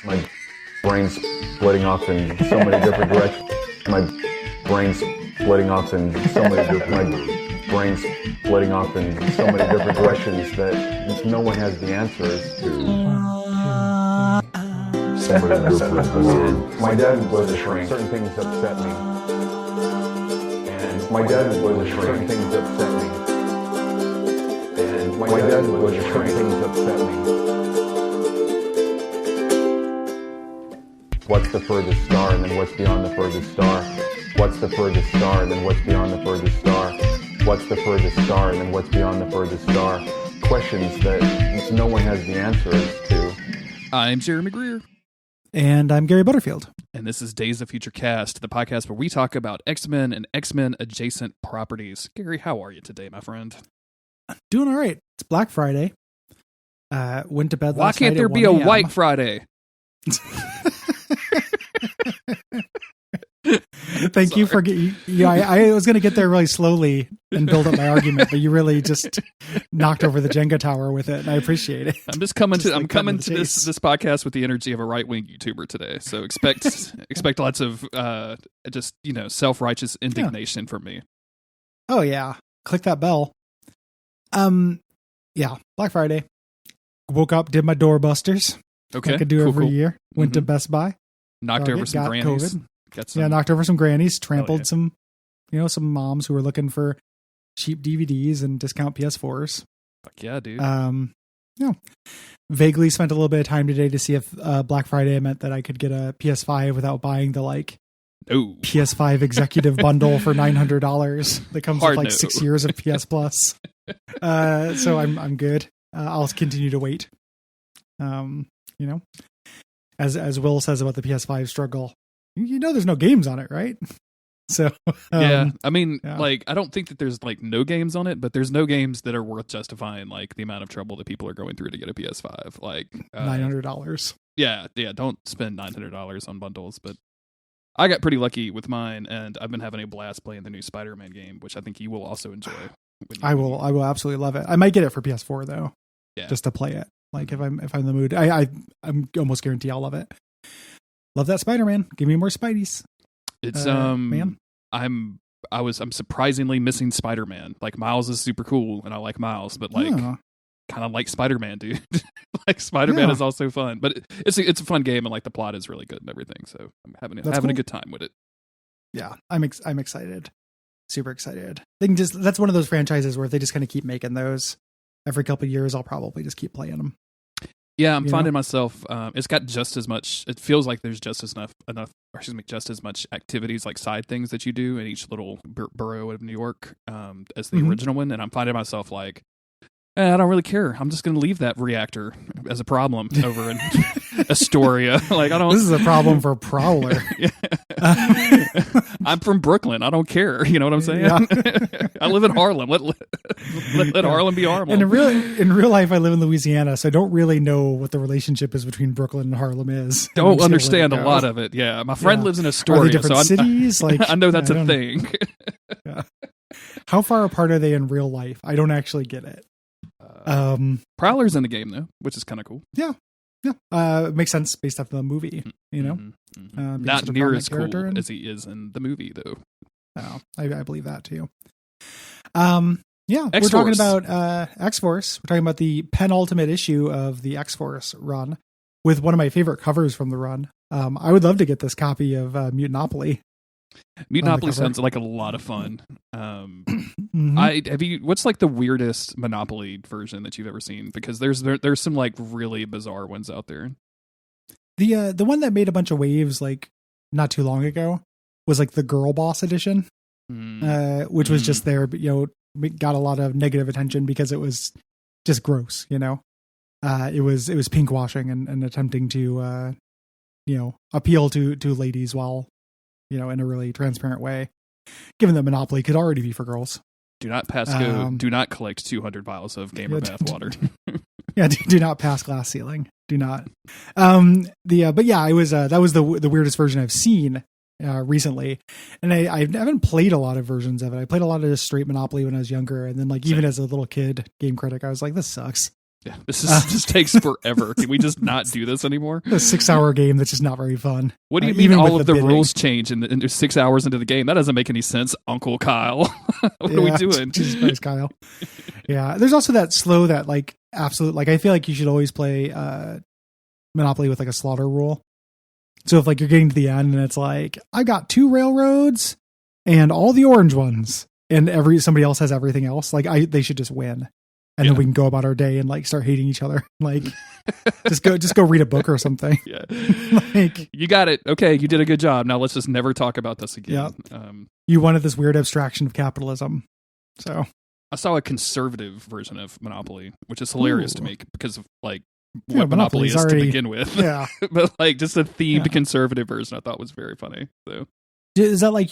My brain's splitting off in so many different directions. My brain's splitting off in so many different. My brain's splitting off in so many different directions that no one has the answers to. My dad was a shrink. Certain things upset me. And my dad was a shrink. Certain things upset me. And my dad was a shrink. Certain things upset me. What's the furthest star, and then what's beyond the furthest star? What's the furthest star, and then what's beyond the furthest star? What's the furthest star, and then what's beyond the furthest star? Questions that no one has the answers to. I'm Jeremy Greer. And I'm Gary Butterfield. And this is Days of Future Cast, the podcast where we talk about X-Men and X-Men adjacent properties. Gary, how are you today, my friend? Doing all right. It's Black Friday. Went to bed last night. Why can't there be a White Friday? Thank you for I was going to get there really slowly and build up my argument, but you really just knocked over the Jenga tower with it, and I appreciate it. I'm just coming to this podcast with the energy of a right-wing YouTuber today. So expect lots of self-righteous indignation from me. Oh yeah. Click that bell. Yeah, Black Friday. Woke up, did my doorbusters. Okay. Like I do every year. Went to Best Buy. Knocked over some grannies. Knocked over some grannies, trampled some moms who were looking for cheap DVDs and discount PS4s. Fuck yeah, dude. Vaguely spent a little bit of time today to see if Black Friday meant that I could get a PS5 without buying the PS5 executive bundle for $900 that comes with 6 years of PS Plus. So I'm good. I'll continue to wait. As Will says about the PS5 struggle, there's no games on it, right? So I don't think that there's no games on it, but there's no games that are worth justifying the amount of trouble that people are going through to get a PS5. $900. Yeah. Don't spend $900 on bundles. But I got pretty lucky with mine, and I've been having a blast playing the new Spider-Man game, which I think you will also enjoy. I will absolutely love it. I might get it for PS4 though, just to play it. If I'm in the mood, I'm almost guarantee I'll love it. Love that Spider-Man. Give me more Spideys. It's man. I'm surprisingly missing Spider-Man. Miles is super cool, and I like Miles, but kind of like Spider-Man, dude. Spider-Man is also fun, but it's a fun game, and the plot is really good and everything. So I'm having a good time with it. Yeah, I'm excited, super excited. That's one of those franchises where if they just kind of keep making those every couple of years, I'll probably just keep playing them. Yeah, I'm finding myself. It's got just as much. It feels like there's just as much activities, side things that you do in each little borough of New York as the original one, and I'm finding myself I don't really care. I'm just going to leave that reactor as a problem over in Astoria. I don't. This is a problem for Prowler. I'm from Brooklyn. I don't care. You know what I'm saying? Yeah. I live in Harlem. Let Harlem be Harlem. And in real life, I live in Louisiana, so I don't really know what the relationship is between Brooklyn and Harlem is. Don't understand a lot of it. Yeah, my friend lives in Astoria. Are they different cities? I know that's a thing. How far apart are they in real life? I don't actually get it. Prowler's in the game though, which is kind of cool. Yeah. It makes sense based off the movie, not near as cool as he is in the movie though. I believe that too. X-Force. We're talking about X-Force. We're talking about the penultimate issue of the X-Force run with one of my favorite covers from the run. I would love to get this copy of Mutanopoly. Mutanopoly sounds like a lot of fun. What's the weirdest Monopoly version that you've ever seen? Because there's some really bizarre ones out there. The one that made a bunch of waves not too long ago was the Girl Boss edition, which was just there, but got a lot of negative attention because it was just gross. It was pink washing and attempting to appeal to ladies while in a really transparent way, given that Monopoly could already be for girls. Do not pass go. Do not collect 200 vials of gamer bath water. Do not pass glass ceiling. Do not. It was that was the weirdest version I've seen recently, and I haven't played a lot of versions of it. I played a lot of just straight Monopoly when I was younger, and then even as a little kid game critic, I was like, this sucks. Yeah, this takes forever. Can we just not do this anymore? A 6-hour game that's just not very fun. What do you mean all of the rules change in 6 hours into the game? That doesn't make any sense, Uncle Kyle. What are we doing? Jesus Christ, Kyle. Yeah, there's also that slow, that like absolute, like I feel like you should always play Monopoly with like a slaughter rule. So if like you're getting to the end and it's like, I got 2 railroads and all the orange ones, and somebody else has everything else, like they should just win. And then we can go about our day and like start hating each other. Like just go read a book or something. Yeah. Like, you got it. Okay. You did a good job. Now let's just never talk about this again. Yeah. You wanted this weird abstraction of capitalism. So I saw a conservative version of Monopoly, which is hilarious to me because of like what Monopoly is to begin with. Yeah. But like just a themed conservative version I thought was very funny. So is that like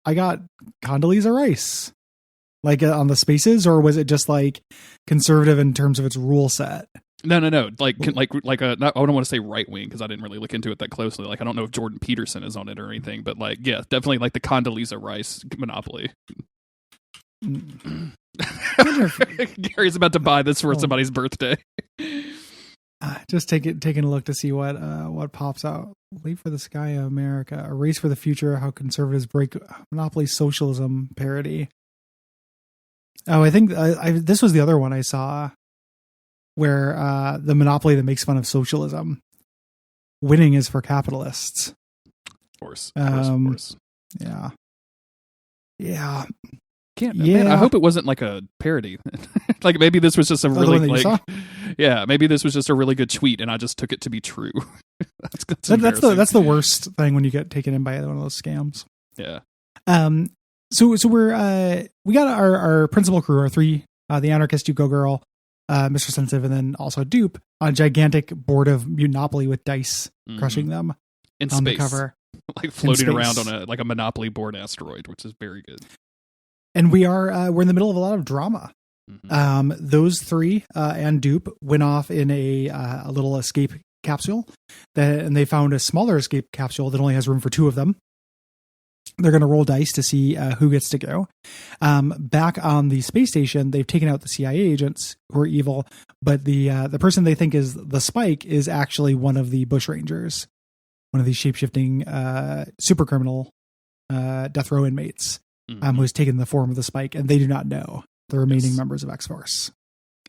I got Condoleezza Rice like on the spaces, or was it just like conservative in terms of its rule set? No. Like I don't want to say right wing because I didn't really look into it that closely. Like I don't know if Jordan Peterson is on it or anything, but like yeah, definitely like the Condoleezza Rice Monopoly. Gary's about to buy this for somebody's birthday. Just taking a look to see what pops out. Wait for the Sky of America, a race for the future. How conservatives break Monopoly socialism parody. Oh, I think this was the other one I saw, where the Monopoly that makes fun of socialism. Winning is for capitalists. Of course. Yeah. Man, I hope it wasn't like a parody. Like maybe this was just a really maybe this was just a really good tweet, and I just took it to be true. That's the worst thing when you get taken in by one of those scams. Yeah. So we got our principal crew, our 3, the Anarchist, Duke Girl, Mr. Sensitive, and then also Dupe, on a gigantic board of Monopoly with dice, crushing them in on space. The cover, like floating around on a Monopoly board asteroid, which is very good. And we're in the middle of a lot of drama. Mm-hmm. Those 3 and Dupe went off in a little escape capsule, and they found a smaller escape capsule that only has room for 2 of them. They're going to roll dice to see who gets to go. Back on the space station, they've taken out the CIA agents who are evil, but the person they think is the Spike is actually one of the Bushrangers, one of these shape-shifting super criminal death row inmates, who has taken the form of the Spike, and they do not know the remaining members of X-Force.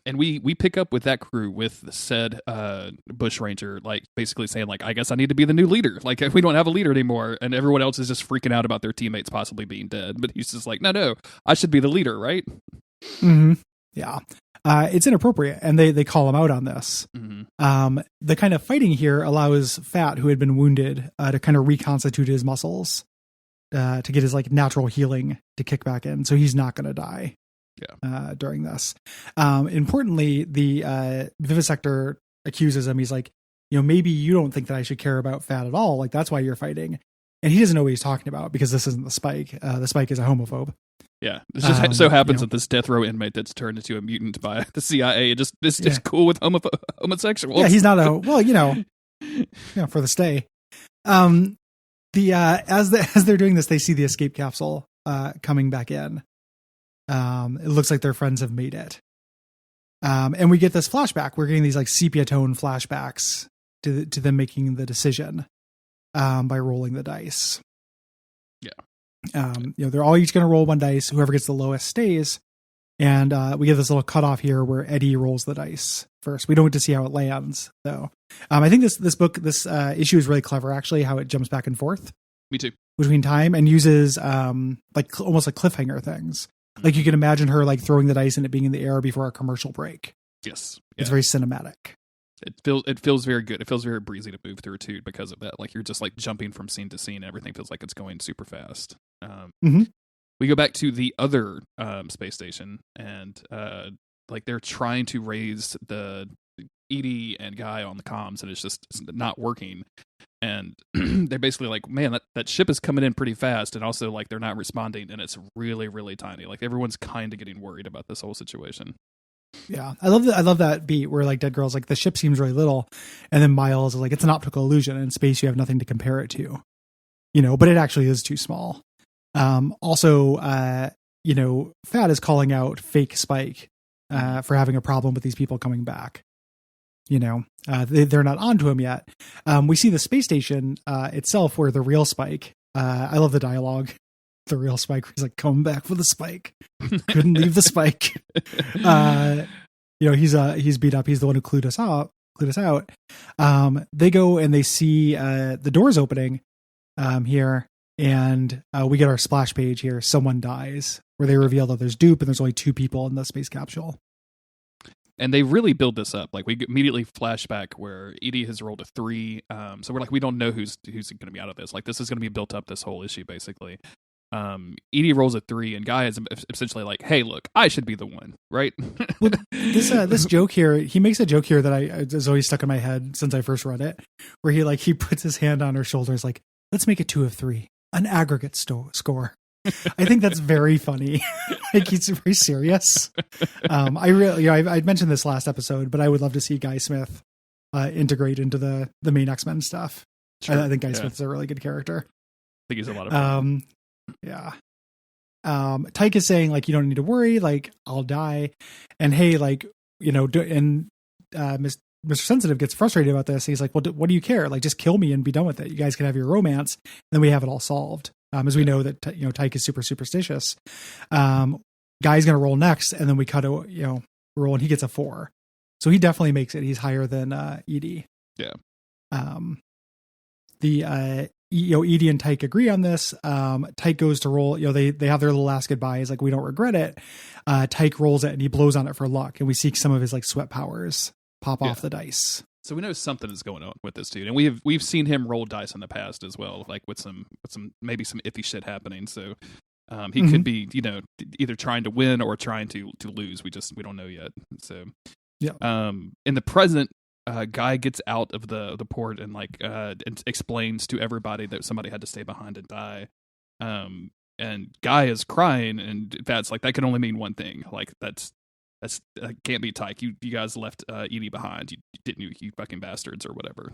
And we pick up with that crew with said Bushranger, like basically saying like, I guess I need to be the new leader. Like we don't have a leader anymore, and everyone else is just freaking out about their teammates possibly being dead. But he's just like, no, I should be the leader, right? Mm-hmm. Yeah, it's inappropriate, and they call him out on this. Mm-hmm. The kind of fighting here allows Fat, who had been wounded, to kind of reconstitute his muscles to get his like natural healing to kick back in, so he's not going to die. Yeah. During this. Importantly, the Vivisector accuses him. He's like, maybe you don't think that I should care about Fat at all. Like, that's why you're fighting. And he doesn't know what he's talking about because this isn't the Spike. The Spike is a homophobe. Yeah. It just so happens that this death row inmate that's turned into a mutant by the CIA is cool with homosexuals. Yeah, he's not for the stay. As they're doing this, they see the escape capsule coming back in. It looks like their friends have made it. And we get this flashback. We're getting these like sepia tone flashbacks to them making the decision by rolling the dice. Yeah. They're all each going to roll 1 dice. Whoever gets the lowest stays. And we get this little cutoff here where Eddie rolls the dice first. We don't get to see how it lands, though. I think this issue is really clever, actually, how it jumps back and forth. Me too. Between time and uses almost like cliffhanger things. Like you can imagine her like throwing the dice and it being in the air before a commercial break. Yes. Yeah. It's very cinematic. It feels very good. It feels very breezy to move through too because of that. Like you're just like jumping from scene to scene. Everything feels like it's going super fast. We go back to the other space station and like they're trying to raise the Edie and Guy on the comms and it's not working. And they're basically like, man, that ship is coming in pretty fast. And also like they're not responding and it's really, really tiny. Like everyone's kind of getting worried about this whole situation. Yeah. I love that beat where like Dead Girl's like, the ship seems really little. And then Miles is like, it's an optical illusion. In space, you have nothing to compare it to, but it actually is too small. Also, Fat is calling out fake Spike for having a problem with these people coming back. They're not onto him yet. We see the space station itself where the real Spike, I love the dialogue. The real Spike, he's like, come back for the Spike. Couldn't leave the Spike. He's beat up. He's the one who clued us out. They go and they see the doors opening here, and we get our splash page here. Someone dies, where they reveal that there's dupe and there's only 2 people in the space capsule. And they really build this up. Like, we immediately flash back where Edie has rolled a 3. So we're like, we don't know who's going to be out of this. Like, this is going to be built up, this whole issue, basically. Edie rolls a 3, and Guy is essentially like, hey, look, I should be the one, right? Well, this joke here, he makes a joke here that has always stuck in my head since I first read it, where he puts his hand on her shoulders like, let's make it 2 of 3, an aggregate score. I think that's very funny. Like, he's very serious. I mentioned this last episode, but I would love to see Guy Smith integrate into the main X-Men stuff. Sure. I think Guy Smith is a really good character. I think he's a lot of fun. Yeah. Tyke is saying, like, you don't need to worry, like, I'll die. And hey, like, Mr. Sensitive gets frustrated about this. He's like, well, what do you care? Like, just kill me and be done with it. You guys can have your romance. And then we have it all solved. As we know that, Tyke is super superstitious. Guy's going to roll next. And then we cut a, roll, and he gets a 4. So he definitely makes it. He's higher than Edie. Yeah. Edie and Tyke agree on this. Tyke goes to roll, they have their little last goodbye. He's like, we don't regret it. Tyke rolls it and he blows on it for luck. And we see some of his like sweat powers pop off the dice. So we know something is going on with this dude. And we've seen him roll dice in the past as well, like with some maybe some iffy shit happening. So he could be, either trying to win or trying to lose. We don't know yet. So yeah. In the present, Guy gets out of the port and and explains to everybody that somebody had to stay behind and die. And Guy is crying, and that's like, that can only mean one thing. Like, that's can't be Tyke. You guys left Edie behind. You fucking bastards or whatever.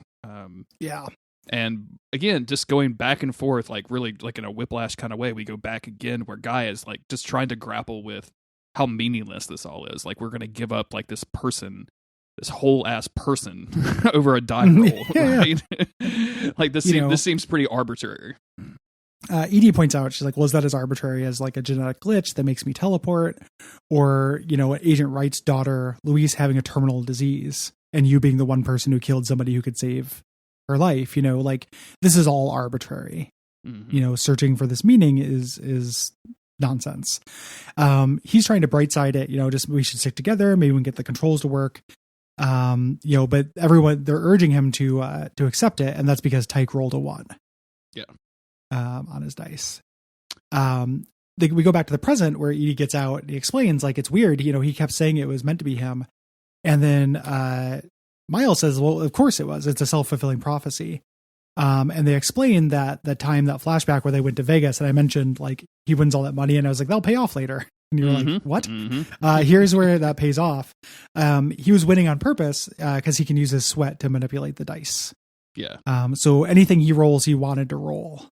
Yeah. And again, just going back and forth, like really like in a whiplash kind of way, we go back again where Guy is like just trying to grapple with how meaningless this all is. Like, we're going to give up like this whole ass person over a die roll, right? Like, this seems pretty arbitrary. Edie points out, she's like, well, is that as arbitrary as like a genetic glitch that makes me teleport? Or, Agent Wright's daughter, Louise, having a terminal disease and you being the one person who killed somebody who could save her life, like, this is all arbitrary. Mm-hmm. Searching for this meaning is nonsense. He's trying to bright side it, just we should stick together. Maybe we can get the controls to work. But everyone, they're urging him to accept it. And that's because Tyke rolled a 1. Yeah. On his dice. We go back to the present where Edie gets out and he explains, like, it's weird. He kept saying it was meant to be him. And then, Miles says, well, of course it was. It's a self-fulfilling prophecy. And they explain that flashback where they went to Vegas, and I mentioned, like, he wins all that money, and I was like, they'll pay off later. And you're like, what? Mm-hmm. Here's where that pays off. He was winning on purpose because he can use his sweat to manipulate the dice. Yeah. So anything he rolls, he wanted to roll.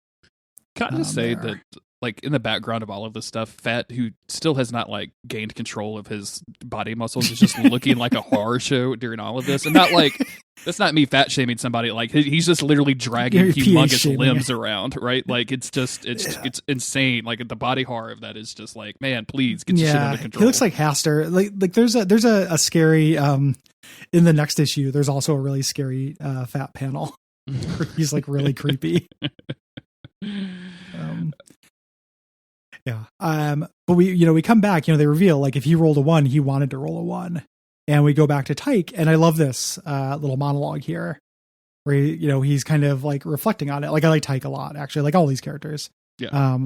Can I just say that, like, in the background of all of this stuff, Fat, who still has not, like, gained control of his body muscles, is just looking like a horror show during all of this. And not, like, that's not me fat shaming somebody. Like, he's just literally dragging humongous limbs around, right? Like, it's insane. Like, the body horror of that is just like, man, please get your shit under control. He looks like Haster. Like there's a scary, in the next issue, there's also a really scary Fat panel. He's, like, really creepy. But we come back, they reveal, like, if he rolled a 1, he wanted to roll a 1. And we go back to Tyke, and I love this little monologue here where he's kind of like reflecting on it. Like, I like Tyke a lot, actually, like all these characters. Yeah.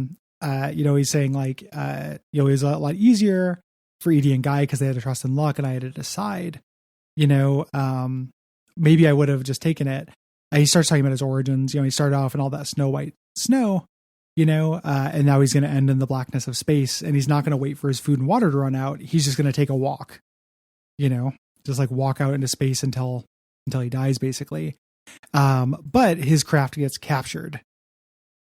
He's saying, like, it was a lot easier for Edie and Guy because they had to trust in luck, and I had to decide, maybe I would have just taken it. He starts talking about his origins. He started off in all that snow white snow, and now he's going to end in the blackness of space, and he's not going to wait for his food and water to run out. He's just going to take a walk, just like walk out into space until he dies, basically. But his craft gets captured,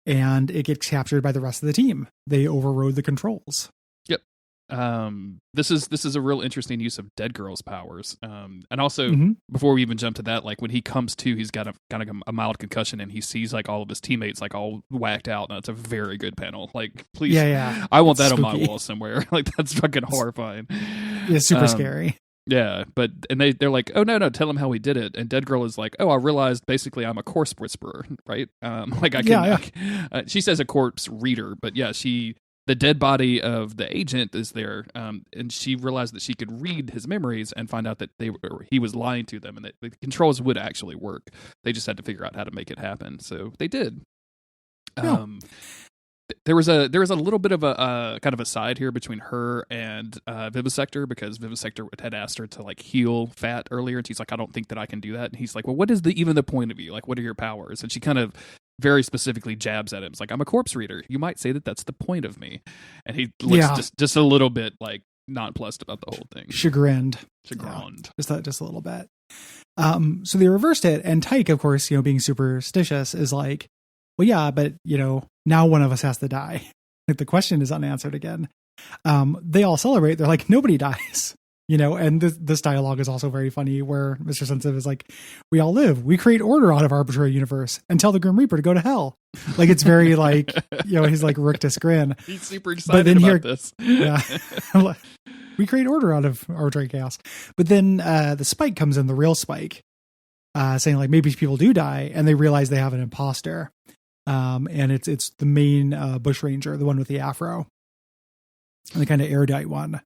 and it gets captured by the rest of the team. They overrode the controls. Yep. This is a real interesting use of Dead Girl's powers. And also before we even jump to that, like when he comes to, he's got a mild concussion and he sees like all of his teammates like all whacked out, and it's a very good panel. Like, please, I want that on my wall somewhere. Like, that's fucking horrifying. Yeah, super scary. Yeah, but they're like, oh no, tell him how we did it. And Dead Girl is like, oh, I realized basically I'm a corpse whisperer, right? Like I can, she says a corpse reader, but yeah, the dead body of the agent is there, and she realized that she could read his memories and find out that he was lying to them, and that the controls would actually work. They just had to figure out how to make it happen, so they did. Yeah. There was a little bit of a kind of a side here between her and Vivisector, because Vivisector had asked her to like heal Fat earlier, and she's like, I don't think that I can do that. And he's like, well, what is even the point of you? Like, what are your powers? And she kind of very specifically jabs at him. It's like, I'm a corpse reader. You might say that that's the point of me. And he looks just a little bit like nonplussed about the whole thing. Chagrined. Yeah, just a little bit. So they reversed it, and Tyke, of course, being superstitious, is like, well, yeah, but now one of us has to die. Like, the question is unanswered again. They all celebrate. They're like, nobody dies, and this dialogue is also very funny, where Mr. Sensitive is like, we all live. We create order out of arbitrary universe and tell the Grim Reaper to go to hell. Like, it's very like, he's like rictus grin. He's super excited about this. Yeah. We create order out of arbitrary chaos. But then the Spike comes in, the real Spike, saying like, maybe people do die, and they realize they have an imposter. And it's the main bush ranger, the one with the afro, and the kind of erudite one.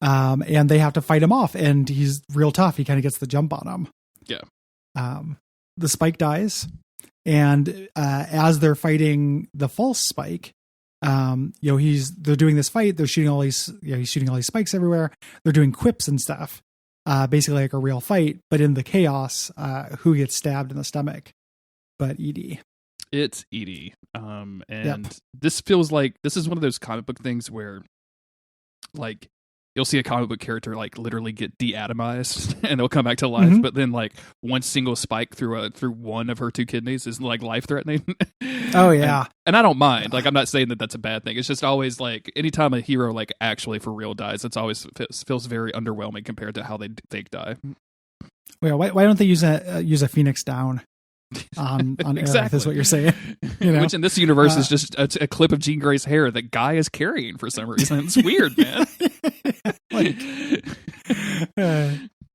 And they have to fight him off, and he's real tough. He kind of gets the jump on him. Yeah. The Spike dies, and as they're fighting the false Spike, they're doing this fight. They're shooting all these, he's shooting all these spikes everywhere. They're doing quips and stuff, basically like a real fight. But in the chaos, who gets stabbed in the stomach? But Edie. It's Edie. This feels like this is one of those comic book things where, like, you'll see a comic book character like literally get deatomized and they'll come back to life, but then like one single spike through one of her two kidneys is like life threatening. Oh yeah, and I don't mind. Like, I'm not saying that that's a bad thing. It's just always like anytime a hero like actually for real dies, it's always feels very underwhelming compared to how they fake die. Well, why don't they use a Phoenix Down on exactly. Earth, is what you're saying. Which in this universe is just a clip of Jean Grey's hair that Guy is carrying for some reason. It's weird, man.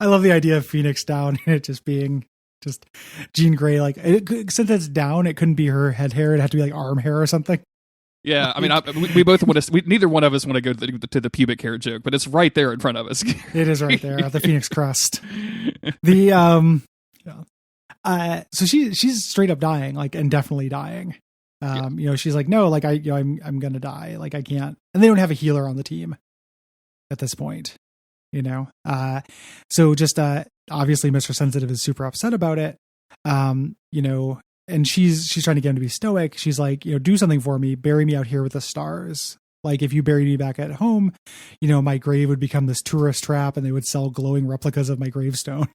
I love the idea of Phoenix Down and it just being just Jean Grey. Like, since it's down, it couldn't be her head hair. It'd have to be like arm hair or something. Yeah, I mean, we both want to. Neither one of us want to go to the pubic hair joke, but it's right there in front of us. It is right there, the Phoenix crest. So she's straight up dying, like, and definitely dying. She's like, no, like I'm gonna die. Like, I can't. And they don't have a healer on the team at this point. So just obviously, Mr. Sensitive is super upset about it. And she's trying to get him to be stoic. She's like, do something for me. Bury me out here with the stars. Like, if you buried me back at home, my grave would become this tourist trap, and they would sell glowing replicas of my gravestone.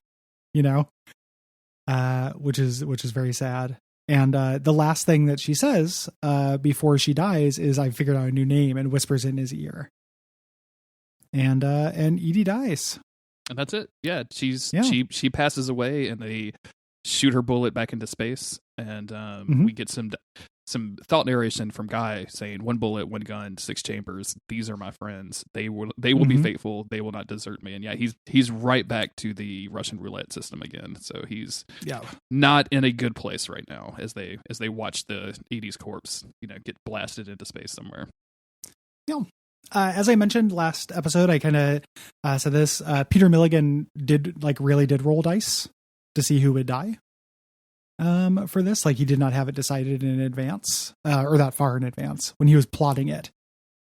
Which is very sad. And the last thing that she says before she dies is, I figured out a new name, and whispers in his ear. And Edie dies. And that's it. Yeah, she passes away, and they shoot her bullet back into space, and we get some thought narration from Guy saying, 1 bullet, 1 gun, 6 chambers. These are my friends. They will be faithful. They will not desert me. And yeah, he's right back to the Russian roulette system again. So he's not in a good place right now as they watch the Edie's corpse, get blasted into space somewhere. Yeah. As I mentioned last episode, I kind of said this. Peter Milligan really did roll dice to see who would die. For this, like, he did not have it decided in advance, or that far in advance. When he was plotting it,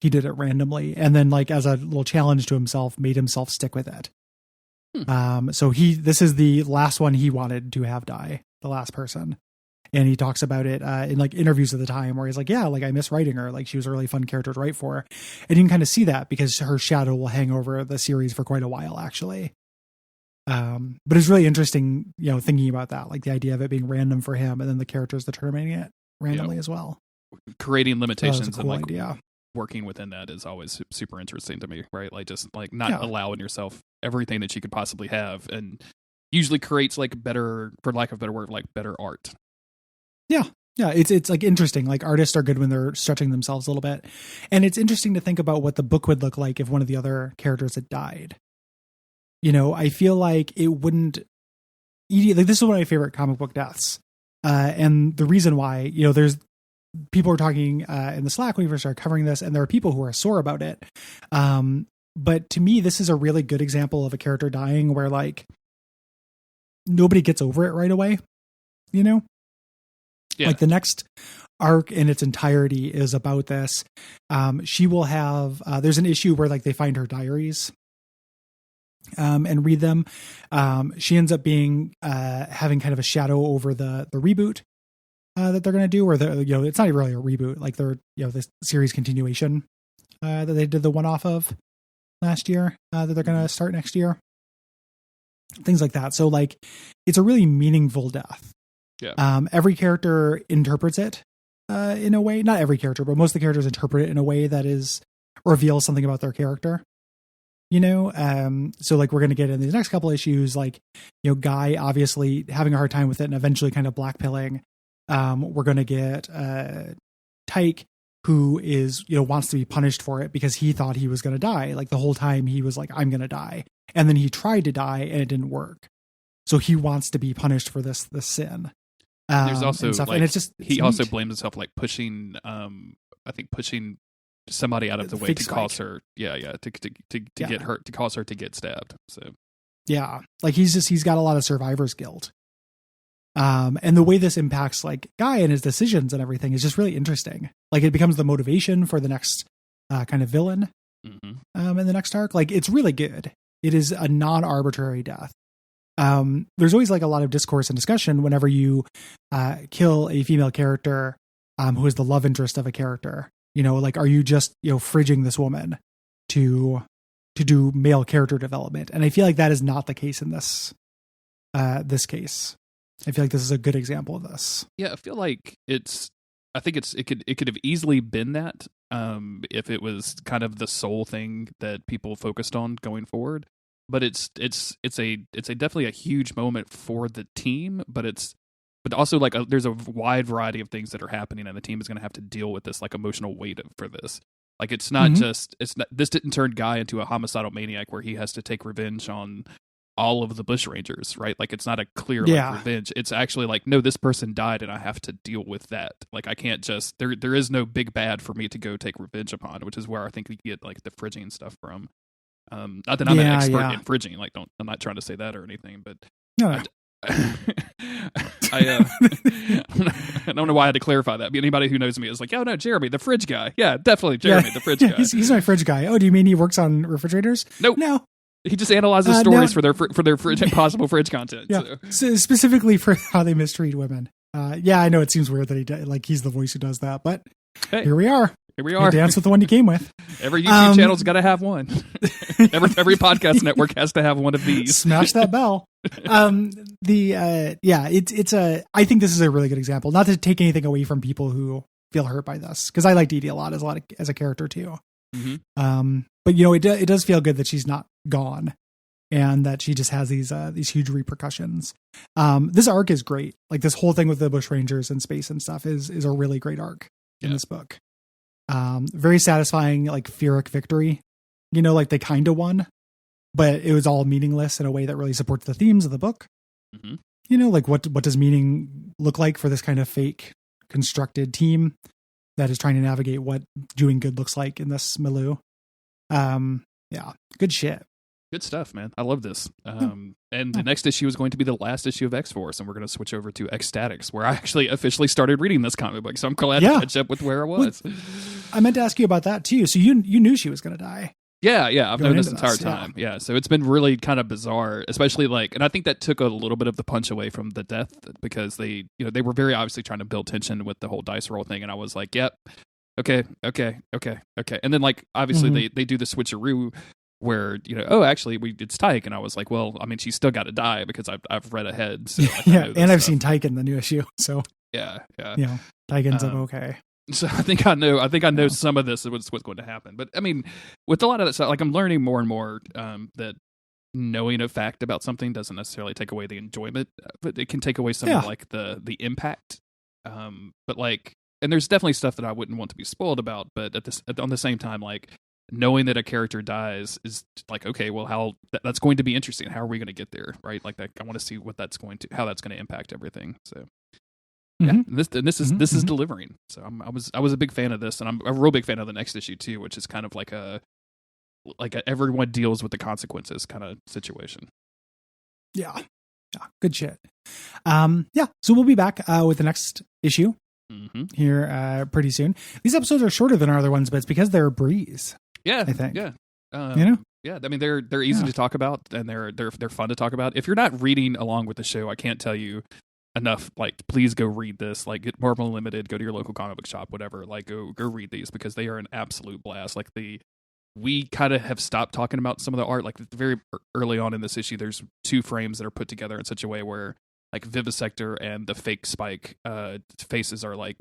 he did it randomly, and then, like, as a little challenge to himself, made himself stick with it. So this is the last one he wanted to have die, the last person, and he talks about it in like interviews at the time, where he's like, yeah, like, I miss writing her, like, she was a really fun character to write for, and you can kind of see that because her shadow will hang over the series for quite a while, actually. But it's really interesting, thinking about that, like the idea of it being random for him, and then the characters determining it randomly as well. Creating limitations a cool and like idea. working within that is always super interesting to me, right? Like just like not Yeah. allowing yourself everything that you could possibly have, and usually creates like better, for lack of a better word, like better art. Yeah. Yeah, it's like interesting. Like artists are good when they're stretching themselves a little bit. And it's interesting to think about what the book would look like if one of the other characters had died. You know, I feel like it wouldn't, like this is one of my favorite comic book deaths. And the reason why, you know, there's people were talking in the Slack when we first started covering this, and there are people who are sore about it. But to me, this is a really good example of a character dying where like nobody gets over it right away, you know? Yeah. Like the next arc in its entirety is about this. She will have, there's an issue where like they find her diaries and read them. She ends up being, having kind of a shadow over the reboot that they're going to do, or the, you know, it's not even really a reboot, like they're, you know, this series continuation that they did the one off of last year that they're going to start next year. Things like that. So like, it's a really meaningful death. Yeah. Every character interprets it in a way, not every character, but most of the characters interpret it in a way that is reveals something about their character, you know? So like we're going to get in these next couple issues, like, you know, Guy obviously having a hard time with it and eventually kind of blackpilling. We're going to get Tyke, who is, you know, wants to be punished for it because he thought he was going to die. Like the whole time he was like, I'm going to die. And then he tried to die and it didn't work. So he wants to be punished for this sin. There's also and stuff. like, and it's just, he also blames himself, like pushing, I think pushing somebody out of the way to cause her, to get hurt, to cause her to get stabbed. So yeah, like he's got a lot of survivor's guilt. And the way this impacts like Guy and his decisions and everything is just really interesting. Like it becomes the motivation for the next kind of villain in the next arc. Like it's really good. It is a non-arbitrary death. There's always like a lot of discourse and discussion whenever you kill a female character who is the love interest of a character. You know, like, are you just, you know, fridging this woman to do male character development? And I feel like that is not the case in this case. I feel like this is a good example of this. Yeah, I feel like it could have easily been that if it was kind of the sole thing that people focused on going forward. But it's definitely a huge moment for the team, but also like there's a wide variety of things that are happening, and the team is going to have to deal with this like emotional weight for this. Like it's not just this didn't turn Guy into a homicidal maniac where he has to take revenge on all of the Bushrangers, right? Like it's not a clear like revenge. It's actually like, no, this person died and I have to deal with that. Like I can't just there is no big bad for me to go take revenge upon, which is where I think we get like the fridging stuff from. Not that I'm an expert in fridging, like I'm not trying to say that or anything, but no. I don't know why I had to clarify that. But anybody who knows me is like, oh no, Jeremy, the fridge guy. Yeah, definitely Jeremy, the fridge guy. He's my fridge guy. Oh, do you mean he works on refrigerators? Nope. No. He just analyzes stories for their possible fridge content. Yeah. So specifically for how they mistreat women. I know it seems weird that he's the voice who does that, but hey, here we are. Here we are. Dance with the one you came with. Every YouTube channel's got to have one. every podcast network has to have one of these. Smash that bell. I think this is a really good example. Not to take anything away from people who feel hurt by this, because I like Dee Dee a lot as a character too. But you know, it does feel good that she's not gone, and that she just has these huge repercussions. This arc is great. Like this whole thing with the Bushrangers and space and stuff is a really great arc in this book. Very satisfying, like Pyrrhic victory. You know, like they kind of won, but it was all meaningless in a way that really supports the themes of the book. You know, like what does meaning look like for this kind of fake constructed team that is trying to navigate what doing good looks like in this milieu. Good shit. Good stuff, man. I love this. And the next issue is going to be the last issue of X-Force, and we're going to switch over to Ecstatics, where I actually officially started reading this comic book, so I'm glad to catch up with where I was. I meant to ask you about that, too. So you knew she was going to die. Yeah, I've known this entire time. Yeah, so it's been really kind of bizarre, especially like, and I think that took a little bit of the punch away from the death, because they were very obviously trying to build tension with the whole dice roll thing, and I was like, yep, okay. And then like, obviously they do the switcheroo, where, you know, oh, actually, it's Tyke, and I was like, well, I mean, she's still got to die because I've read ahead. So and I've seen Tyke in the new issue, so yeah. You know, Tyke ends up okay. So I think I know some of this is what's going to happen. But I mean, with a lot of that stuff, like I'm learning more and more that knowing a fact about something doesn't necessarily take away the enjoyment, but it can take away some of like the impact. But like, and there's definitely stuff that I wouldn't want to be spoiled about. But on the same time, like knowing that a character dies is like, okay, well, that's going to be interesting. How are we going to get there, right? Like that, I want to see how that's going to impact everything. So. Yeah, this is delivering. So I was a big fan of this, and I'm a real big fan of the next issue too, which is kind of like a everyone deals with the consequences kind of situation. Yeah, good shit. So we'll be back with the next issue here pretty soon. These episodes are shorter than our other ones, but it's because they're a breeze. Yeah, I think. Yeah, Yeah. I mean they're easy to talk about, and they're fun to talk about. If you're not reading along with the show, I can't tell you enough. Like, please go read this. Like, get Marvel Unlimited, go to your local comic book shop, whatever. Like, go read these because they are an absolute blast. Like we kind of have stopped talking about some of the art. Like very early on in this issue, there's 2 frames that are put together in such a way where like Vivisector and the fake Spike faces are like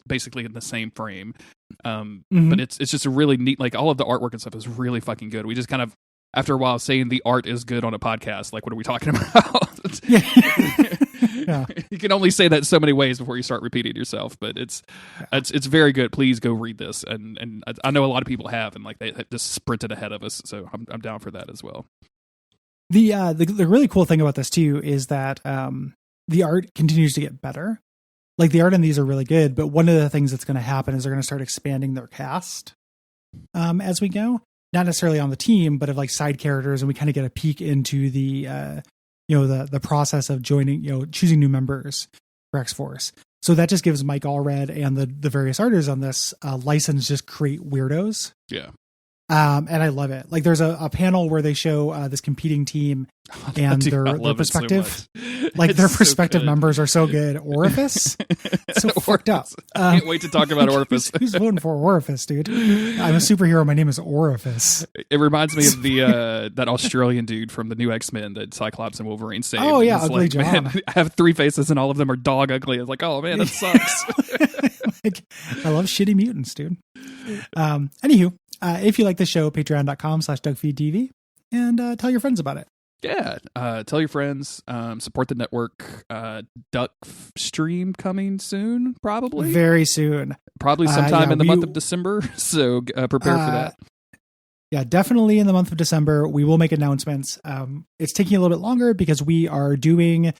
basically in the same frame. But it's just a really neat. Like all of the artwork and stuff is really fucking good. We just kind of after a while saying the art is good on a podcast. Like, what are we talking about? Yeah. You can only say that so many ways before you start repeating yourself, but it's very good. Please go read this, and I know a lot of people have, and like they just sprinted ahead of us, so I'm down for that as well. The really cool thing about this too is that the art continues to get better. Like the art in these are really good, but one of the things that's going to happen is they're going to start expanding their cast as we go. Not necessarily on the team, but of like side characters, and we kind of get a peek into the the process of joining, choosing new members for X-Force. So that just gives Mike Allred and the various artists on this license just create weirdos. Yeah. And I love it. Like there's a panel where they show this competing team and their perspective. Like their perspective members are so good. Orifice? It's so fucked up. I can't wait to talk about Orifice. Who's voting for Orifice, dude? I'm a superhero. My name is Orifice. It reminds me of the that Australian dude from the new X-Men that Cyclops and Wolverine saved. Oh yeah, Ugly John. Man, I have 3 faces and all of them are dog ugly. I was like, oh man, that sucks. I love shitty mutants, dude. Anywho, if you like the show, patreon.com/Duckfeed.tv, and tell your friends about it. Yeah, tell your friends. Support the network. Duck stream coming soon, probably. Very soon. Probably sometime in the month of December. So prepare for that. Yeah, definitely in the month of December. We will make announcements. It's taking a little bit longer because we are doing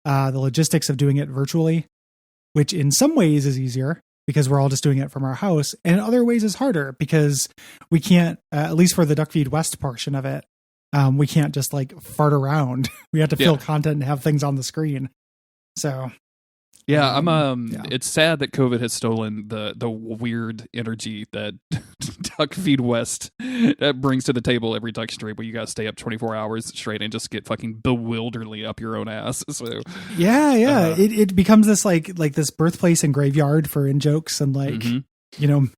the logistics of doing it virtually, which in some ways is easier because we're all just doing it from our house, and in other ways is harder because we can't, at least for the Duckfeed West portion of it, we can't just like fart around. We have to fill content and have things on the screen. So yeah, it's sad that COVID has stolen the weird energy that Duckfeed West brings to the table every Duck stream, where you guys stay up 24 hours straight and just get fucking bewilderingly up your own ass. So yeah, it becomes this like this birthplace and graveyard for in jokes, and like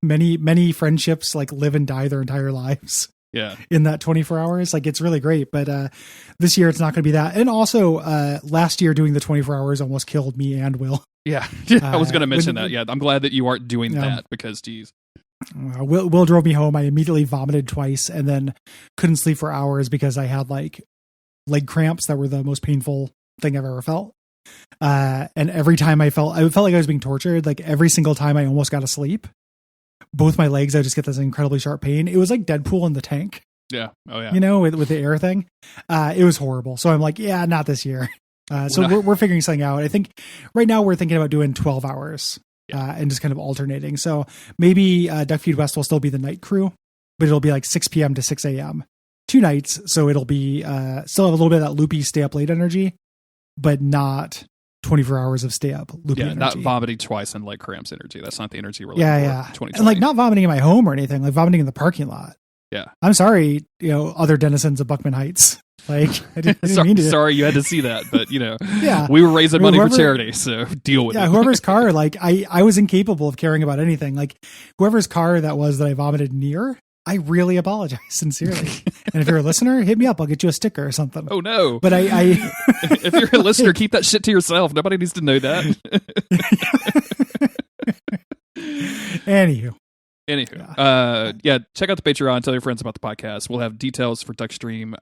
many friendships like live and die their entire lives. Yeah, in that 24 hours, like it's really great. But this year it's not going to be that. And also last year doing the 24 hours almost killed me and Will. Yeah, I was going to mention that. Yeah, I'm glad that you aren't doing that because, geez. Will drove me home. I immediately vomited twice and then couldn't sleep for hours because I had like leg cramps that were the most painful thing I've ever felt. And every time I felt like I was being tortured. Like every single time I almost got to sleep. Both my legs, I just get this incredibly sharp pain. It was like Deadpool in the tank. Yeah. Oh yeah. With the air thing. It was horrible. So I'm like, yeah, not this year. We're figuring something out. I think right now we're thinking about doing 12 hours and just kind of alternating. So maybe Duckfeed West will still be the night crew, but it'll be like 6 p.m. to 6 a.m. 2 nights. So it'll be still have a little bit of that loopy stay up late energy, but not 24 hours of stay up loopy energy. Not vomiting twice and leg cramps energy. That's not the energy we're looking for. And like not vomiting in my home or anything, like vomiting in the parking lot. Yeah. I'm sorry, other denizens of Buckman Heights. Like I didn't mean to. Sorry you had to see that, but yeah, we were raising money for charity, so deal with it. Yeah, whoever's car, like I was incapable of caring about anything. Like whoever's car that was that I vomited near, I really apologize sincerely. And if you're a listener, hit me up. I'll get you a sticker or something. Oh no. But I if you're a listener, keep that shit to yourself. Nobody needs to know that. Anywho. Yeah, check out the Patreon. Tell your friends about the podcast. We'll have details for Duckstream.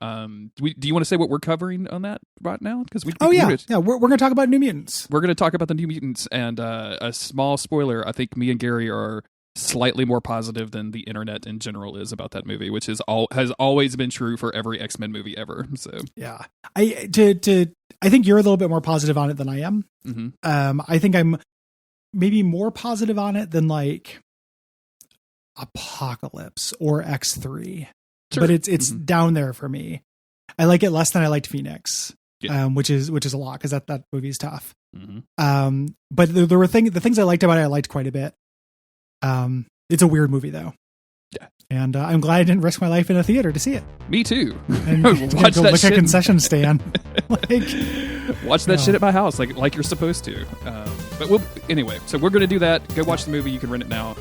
Do you want to say what we're covering on that right now? Because we're going to talk about New Mutants. We're going to talk about the New Mutants, and a small spoiler: I think me and Gary are slightly more positive than the internet in general is about that movie, which has always been true for every X-Men movie ever. So yeah, I think you're a little bit more positive on it than I am. Mm-hmm. I think I'm maybe more positive on it than like Apocalypse or X3, sure. But it's down there for me. I like it less than I liked Phoenix, which is a lot because that movie's tough. Mm-hmm. But there were the things I liked about it, I liked quite a bit. It's a weird movie though. Yeah, and I'm glad I didn't risk my life in a theater to see it. Me too. And watch that shit. A concession stand. Watch that shit at my house, like you're supposed to. But anyway. So we're going to do that. Go watch the movie. You can rent it now.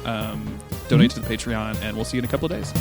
Donate to the Patreon, and we'll see you in a couple of days.